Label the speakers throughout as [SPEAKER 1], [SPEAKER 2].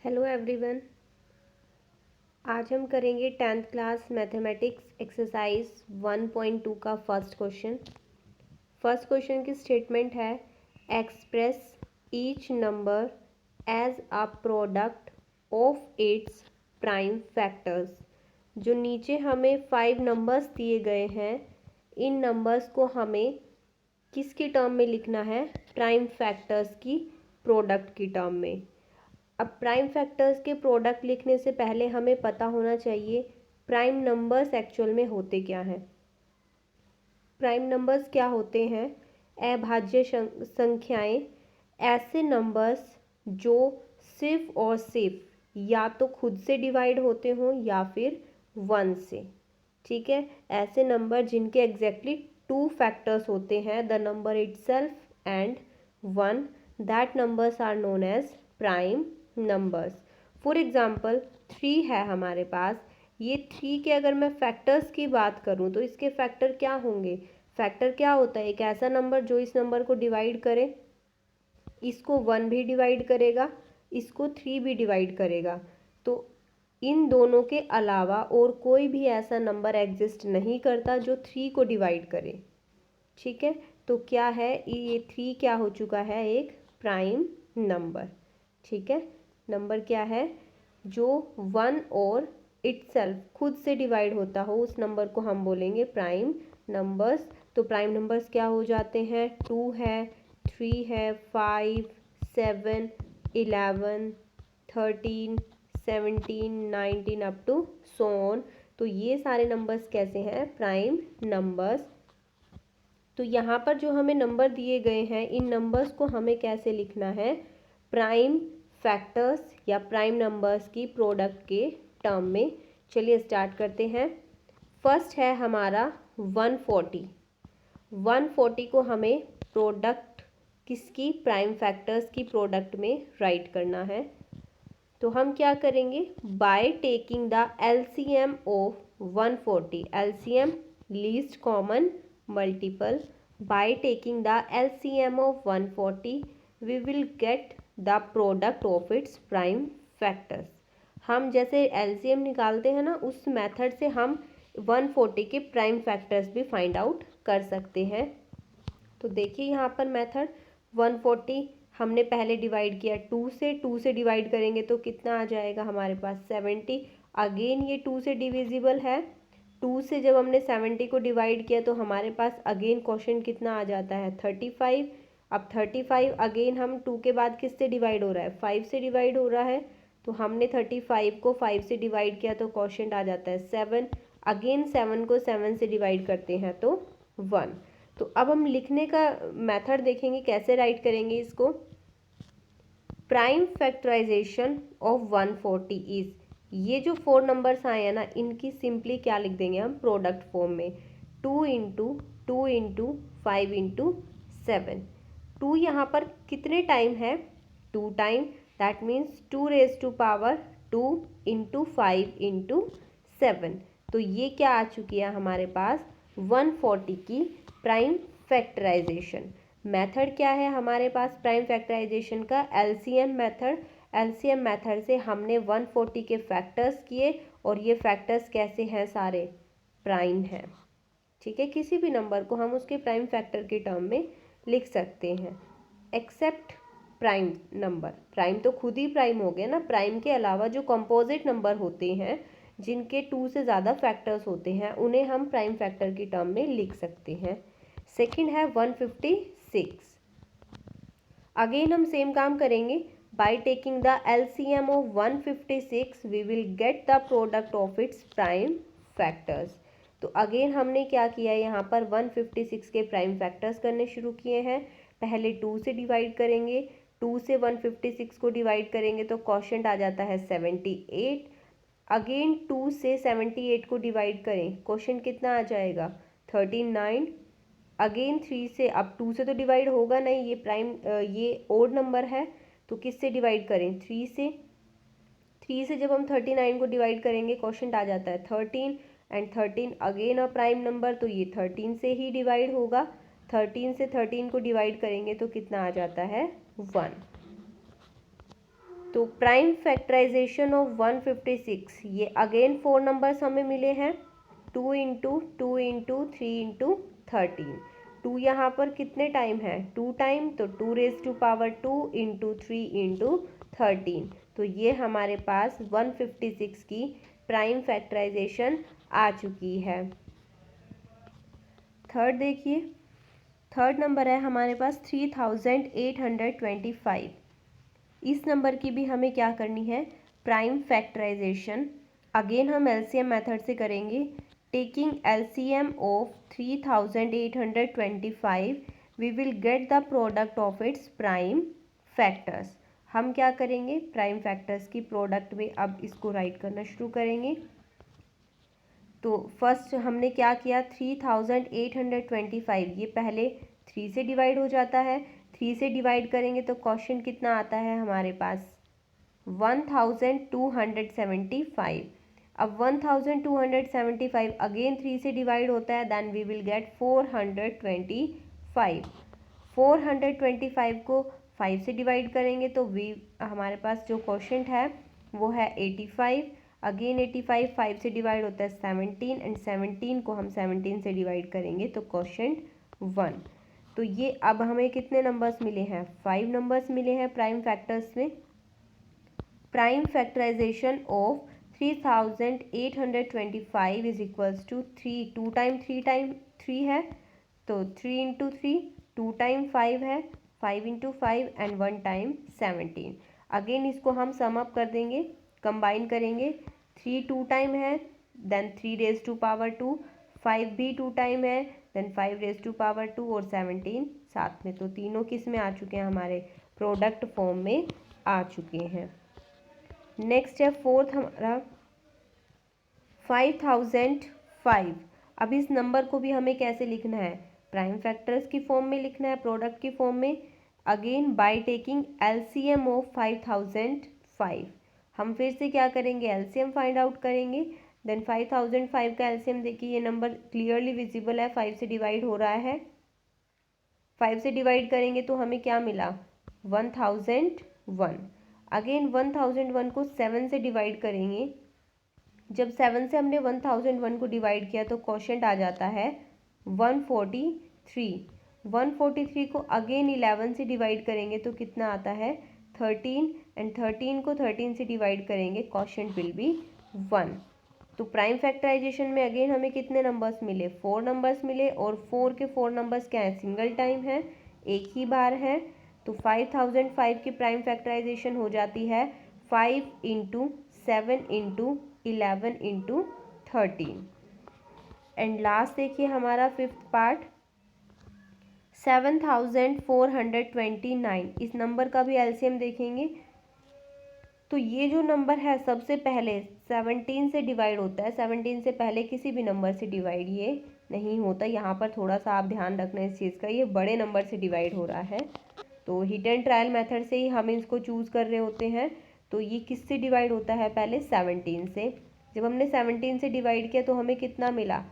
[SPEAKER 1] Hello everyone. आज हम करेंगे 10th क्लास मैथमेटिक्स एक्सरसाइज 1.2 का फर्स्ट क्वेश्चन की स्टेटमेंट है express each number as a product of its prime factors. जो नीचे हमें 5 नंबर्स दिए गए हैं, इन नंबर्स को हमें किसकी टर्म में लिखना है? प्राइम फैक्टर्स की प्रोडक्ट की टर्म में। अब प्राइम फैक्टर्स के प्रोडक्ट लिखने से पहले हमें पता होना चाहिए प्राइम नंबर्स एक्चुअल में होते क्या हैं। प्राइम नंबर्स क्या होते हैं? अभाज्य संख्याएं, ऐसे नंबर्स जो सिर्फ और सिर्फ या तो खुद से डिवाइड होते हों या फिर 1 से। ठीक है, ऐसे नंबर जिनके एग्जैक्टली 2 फैक्टर्स होते हैं, the number itself and 1, that numbers are known as prime numbers. For example 3 है हमारे पास। ये 3 के अगर मैं फैक्टर्स की बात करूं तो इसके फैक्टर क्या होंगे? फैक्टर क्या होता है? एक ऐसा नंबर जो इस नंबर को डिवाइड करे, इसको 1 भी डिवाइड करेगा, इसको 3 भी डिवाइड करेगा। तो इन दोनों के अलावा और कोई भी ऐसा नंबर एग्जिस्ट नहीं करता जो 3 को डिवाइड करे। ठीक है, तो क्या है ये 3 क्या हो चुका है? एक प्राइम नंबर। ठीक है, नंबर क्या है? जो 1 और इटसेल्फ खुद से डिवाइड होता हो उस नंबर को हम बोलेंगे प्राइम नंबर्स। तो प्राइम नंबर्स क्या हो जाते हैं? 2 है, 3 है, 5, 7, 11, 13, 17, 19 अप टू सो ऑन। तो ये सारे नंबर्स कैसे हैं? Prime numbers. तो यहाँ पर जो हमें नंबर दिए गए हैं, इन नंबर्स को हमें कैसे लिखना है? प्राइम फैक्टर्स या प्राइम नंबर्स की प्रोडक्ट के टर्म में। चलिए स्टार्ट करते हैं। फर्स्ट है हमारा 140। 140 को हमें प्रोडक्ट किसकी? प्राइम फैक्टर्स की प्रोडक्ट में राइट करना है। तो हम क्या करेंगे? By taking the LCM of 140, LCM least common multiple, by taking the LCM of 140 we will get the product of its prime factors। हम जैसे LCM निकालते हैं ना, उस मेथड से हम 140 के प्राइम फैक्टर्स भी फाइंड आउट कर सकते हैं। तो देखिए यहाँ पर मेथड 140 हमने पहले डिवाइड किया 2 से, 2 से डिवाइड करेंगे तो कितना आ जाएगा हमारे पास? 70। अगेन ये 2 से डिविजिबल है। 2 से जब हमने 70 को डिवाइड किया तो हमारे पास अगेन क्वेश्चन कितना आ जाता है? 35। अब 35 अगेन हम 2 के बाद किससे डिवाइड हो रहा है? 5 से डिवाइड हो रहा है। तो हमने 35 को 5 से डिवाइड किया तो क्वेश्चन आ जाता है 7। अगेन 7 को 7 से डिवाइड करते हैं तो 1। तो अब हम लिखने का मेथड देखेंगे कैसे राइट करेंगे इसको। प्राइम फैक्टराइजेशन ऑफ 140 इज, ये जो 4 नंबर्स आए हैं ना, इनकी सिंपली क्या लिख देंगे हम? प्रोडक्ट फॉर्म में 2 इंटू 2 इंटू 5 इंटू 7। 2 यहाँ पर कितने टाइम है? 2 time, that means 2 raise to power 2 into 5 into 7। तो ये क्या आ चुकी है हमारे पास? 140 की प्राइम फैक्टराइजेशन। मेथड क्या है हमारे पास प्राइम फैक्टराइजेशन का? LCM method. एलसीएम मेथड से हमने 140 के फैक्टर्स किए और ये फैक्टर्स कैसे हैं? सारे प्राइम हैं। ठीक है, किसी भी नंबर को हम उसके प्राइम फैक्टर के टर्म में लिख सकते हैं एक्सेप्ट प्राइम नंबर। प्राइम तो खुद ही प्राइम हो गया ना। प्राइम के अलावा जो कंपोजिट नंबर होते हैं जिनके 2 से ज़्यादा फैक्टर्स होते हैं, उन्हें हम प्राइम फैक्टर की टर्म में लिख सकते हैं। सेकंड है 156। अगेन हम सेम काम करेंगे। By taking the LCM of 156 we will get the product of its prime factors. तो अगेन हमने क्या किया? यहाँ पर 156 के प्राइम फैक्टर्स करने शुरू किए हैं। पहले 2 से डिवाइड करेंगे, 2 से 156 को डिवाइड करेंगे तो क्वोशंट आ जाता है 78। अगेन 2 से 78 को डिवाइड करें, क्वोशंट कितना आ जाएगा? 39। अगेन 3 से, अब 2 से तो डिवाइड होगा नहीं, ये प्राइम ये ओड नंबर है, तो किससे डिवाइड करें? 3 से। 3 से जब हम 39 को डिवाइड करेंगे क्वोशंट आ जाता है 13 and 13 again a prime number, तो ये 13 से ही डिवाइड होगा। 13 से 13 को डिवाइड करेंगे तो कितना आ जाता है? 1। तो प्राइम फैक्टराइजेशन ऑफ 156, ये अगेन 4 नंबर्स हमें मिले हैं, 2 इंटू 2 इंटू 3 इंटू 13। 2 यहाँ पर कितने टाइम है, 2 टाइम, तो 2⁻² इंटू 3 इंटू 13। तो ये हमारे पास 156 की प्राइम फैक्टराइजेशन आ चुकी है। थर्ड देखिए, थर्ड नंबर है हमारे पास 3825। इस नंबर की भी हमें क्या करनी है, प्राइम फैक्टराइजेशन। अगेन हम एलसीएम मेथड से करेंगे। Taking LCM of 3825 we will get the product of its prime factors. हम क्या करेंगे, प्राइम फैक्टर्स की प्रोडक्ट में अब इसको राइट करना शुरू करेंगे। तो फर्स्ट हमने क्या किया, 3825, ये पहले 3 से डिवाइड हो जाता है। 3 से डिवाइड करेंगे तो क्वेश्चन कितना आता है हमारे पास, 1275। अब 1275 अगेन 3 से डिवाइड होता है, देन वी विल गेट 425। 425 को 5 से डिवाइड करेंगे तो हमारे पास जो क्वेश्चन है वो है 85। अगेन 85 5 से डिवाइड होता है 17, एंड 17 को हम 17 से डिवाइड करेंगे तो क्वेश्चन 1। तो ये अब हमें कितने नंबर्स मिले हैं, 5 नंबर्स मिले हैं प्राइम फैक्टर्स में। Prime factorization of 3825 is equals to 3, 2 time 3 है, तो 3 इंटू 3, 2 टाइम 5 है, 5 इंटू 5, एंड 1 टाइम 17। अगेन इसको हम सम अप कर देंगे, कंबाइन करेंगे। 3 2 टाइम है, देन 3⁻², 5 भी 2 टाइम है, देन 5⁻², और 17 साथ में। तो तीनों किस में आ चुके हैं, हमारे प्रोडक्ट फॉर्म में आ चुके हैं। नेक्स्ट है फोर्थ हमारा 5005। अब इस नंबर को भी हमें कैसे लिखना है, प्राइम फैक्टर्स की फॉर्म में लिखना है, प्रोडक्ट की फॉर्म में। Again by taking LCM of 5005, हम फिर से क्या करेंगे, एलसीएम फाइंड आउट करेंगे। देन 5005 का एलसीएम देखिए, ये नंबर क्लियरली विजिबल है, 5 से डिवाइड हो रहा है। 5 से डिवाइड करेंगे तो हमें क्या मिला, 1001। अगेन 1001 को 7 से डिवाइड करेंगे। जब 7 से हमने 1001 को डिवाइड किया तो क्वोशंट आ जाता है 143। 143 को अगेन 11 से डिवाइड करेंगे तो कितना आता है, 13, एंड 13 को 13 से डिवाइड करेंगे, क्वोशंट विल बी 1। तो प्राइम फैक्टराइजेशन में अगेन हमें कितने नंबर्स मिले, 4 नंबर्स मिले, और 4 के 4 नंबर्स क्या है, सिंगल टाइम है, एक ही बार है। तो 5005 की प्राइम फैक्टराइजेशन हो जाती है 5 into 7 into 11 into 13। And last देखिए हमारा फिफ्थ पार्ट 7429। इस नंबर का भी एलसीएम देखेंगे तो ये जो नंबर है सबसे पहले 17 से डिवाइड होता है। 17 से पहले किसी भी नंबर से डिवाइड ये नहीं होता। यहाँ पर थोड़ा सा आप ध्यान रखना इस चीज़ का, ये बड़े नंबर से डिवाइड हो रहा है। तो हिट एंड ट्रायल मेथड से ही हम इसको चूज़ कर रहे होते हैं। तो ये किससे डिवाइड होता है, पहले 17 से। जब हमने 17 से डिवाइड किया तो हमें कितना मिला,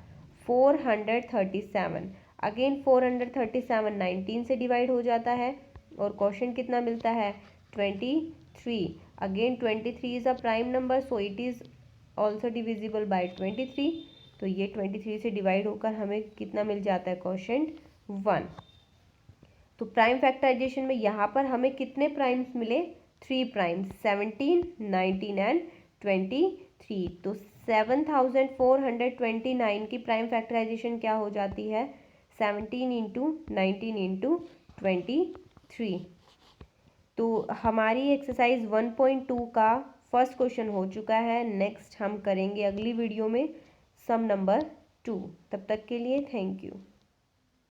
[SPEAKER 1] 437। अगेन 437 19 से डिवाइड हो जाता है, और क्वेश्चन कितना मिलता है, 23। Again 23 is a prime number, so it is also divisible by 23। तो ये 23 से डिवाइड होकर हमें कितना मिल जाता है, क्वेश्चन 1। तो प्राइम फैक्टराइजेशन में यहाँ पर हमें कितने प्राइम्स मिले, 3 प्राइम्स, 17, 19 एंड 23। तो 7429 की प्राइम फैक्टराइजेशन क्या हो जाती है, 17 इंटू 19 इंटू 23। तो हमारी एक्सरसाइज 1.2 का फर्स्ट क्वेश्चन हो चुका है। नेक्स्ट हम करेंगे अगली वीडियो में सम नंबर 2। तब तक के लिए थैंक यू।